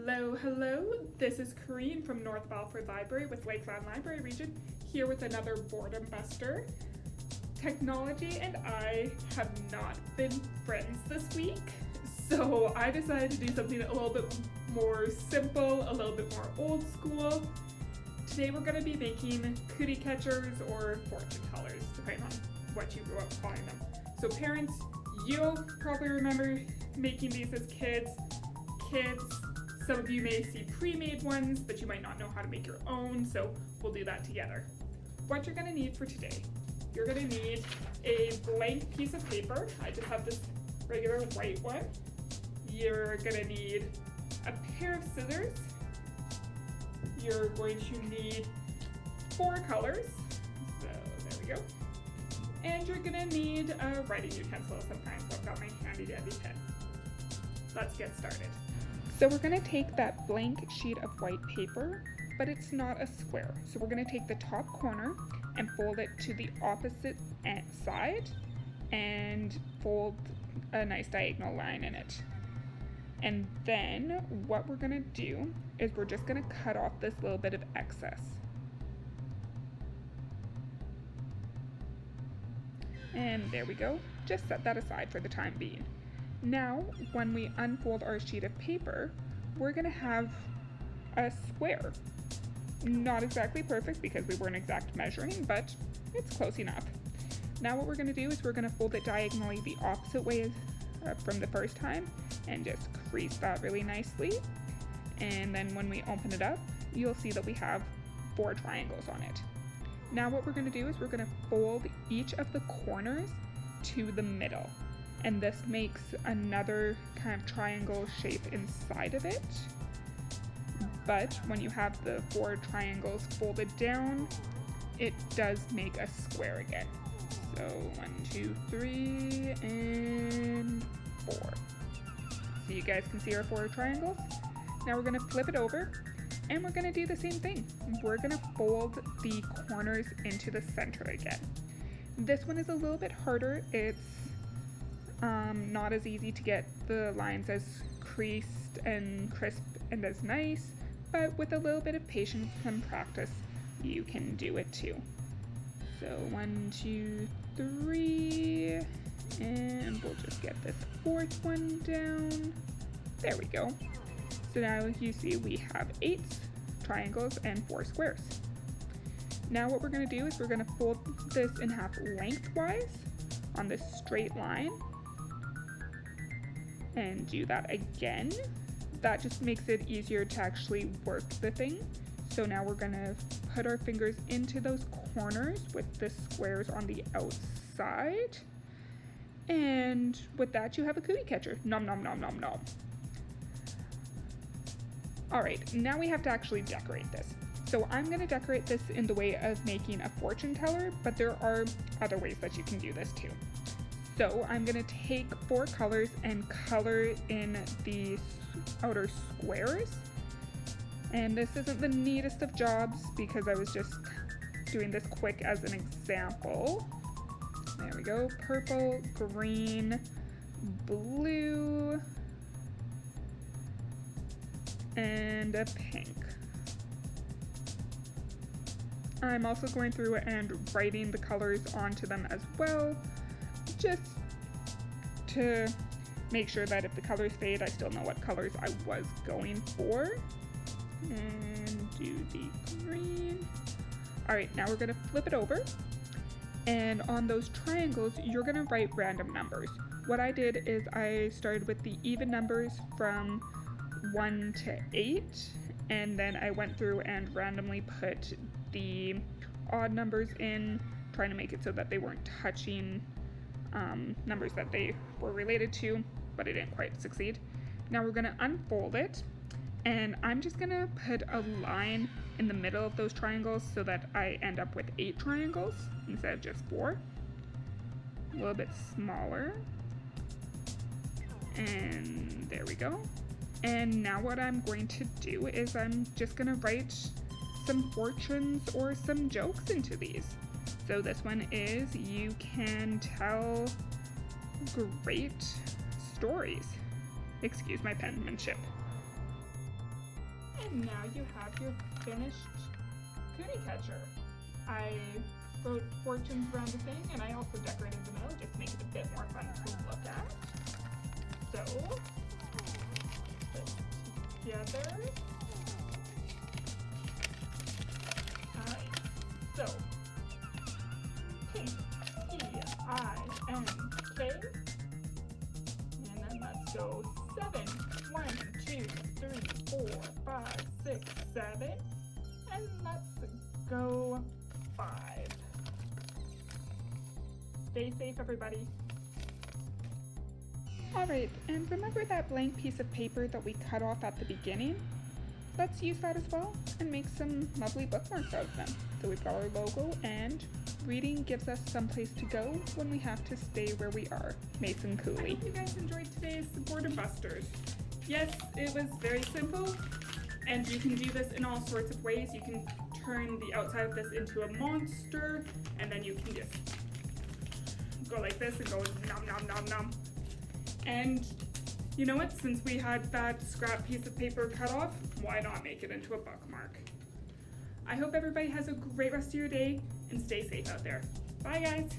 Hello, this is Corinne from North Balford Library with Lakeland Library Region, here with another Boredom Buster. Technology and I have not been friends this week, so I decided to do something a little bit more simple, a little bit more old school. Today we're going to be making cootie catchers or fortune tellers, depending on what you grew up calling them. So parents, you'll probably remember making these as kids. Kids, some of you may see pre-made ones, but you might not know how to make your own, so we'll do that together. What you're going to need for today, you're going to need a blank piece of paper. I just have this regular white one. You're going to need a pair of scissors. You're going to need 4 colors, so there we go. And you're going to need a writing utensil sometimes, so I've got my handy dandy pen. Let's get started. So we're going to take that blank sheet of white paper, but it's not a square. So we're going to take the top corner and fold it to the opposite side and fold a nice diagonal line in it. And then what we're going to do is we're just going to cut off this little bit of excess. And there we go. Just set that aside for the time being. Now, when we unfold our sheet of paper, we're going to have a square. Not exactly perfect because we weren't exact measuring, but it's close enough. Now what we're going to do is we're going to fold it diagonally the opposite way from the first time and just crease that really nicely. And then when we open it up, you'll see that we have 4 triangles on it. Now what we're going to do is we're going to fold each of the corners to the middle. And this makes another kind of triangle shape inside of it. But when you have the 4 triangles folded down, it does make a square again. So 1, 2, 3, and 4. So you guys can see our 4 triangles. Now we're going to flip it over and we're going to do the same thing. We're going to fold the corners into the center again. This one is a little bit harder. It's not as easy to get the lines as creased and crisp and as nice, but with a little bit of patience and practice, you can do it too. So 1, 2, 3, and we'll just get this 4th one down. There we go. So now you see we have 8 triangles and 4 squares. Now what we're going to do is we're going to fold this in half lengthwise on this straight line and do that again. That just makes it easier to actually work the thing. So now we're going to put our fingers into those corners with the squares on the outside. And with that you have a cootie catcher. Nom nom nom nom nom. Alright, now we have to actually decorate this. So I'm going to decorate this in the way of making a fortune teller, but there are other ways that you can do this too. So I'm going to take 4 colors and color in the outer squares. And this isn't the neatest of jobs because I was just doing this quick as an example. There we go. Purple, green, blue, and a pink. I'm also going through and writing the colors onto them as well, just to make sure that if the colors fade, I still know what colors I was going for. And do the green. Alright, now we're going to flip it over. And on those triangles, you're going to write random numbers. What I did is I started with the even numbers from 1 to 8. And then I went through and randomly put the odd numbers in, trying to make it so that they weren't touching numbers that they were related to, but it didn't quite succeed. Now we're going to unfold it, and I'm just going to put a line in the middle of those triangles so that I end up with 8 triangles instead of just 4. A little bit smaller. And there we go. And now what I'm going to do is I'm just going to write some fortunes or some jokes into these. So this one is, you can tell great stories. Excuse my penmanship. And now you have your finished cootie catcher. I wrote fortunes around the thing, and I also decorated the middle just to make it a bit more fun to look at. So, put together. Alright, so, pink, P-I-N-K, and then let's go 7. 1, 2, 3, 4, 5, 6, 7, and let's go 5. Stay safe, everybody. Alright, and remember that blank piece of paper that we cut off at the beginning? Let's use that as well and make some lovely bookmarks out of them. So we've got our logo, and reading gives us some place to go when we have to stay where we are. Mason Cooley. I hope you guys enjoyed today's Boredom Busters. Yes, it was very simple, and you can do this in all sorts of ways. You can turn the outside of this into a monster, and then you can just go like this and go nom nom nom nom. And you know what? Since we had that scrap piece of paper cut off, why not make it into a bookmark? I hope everybody has a great rest of your day and stay safe out there. Bye, guys.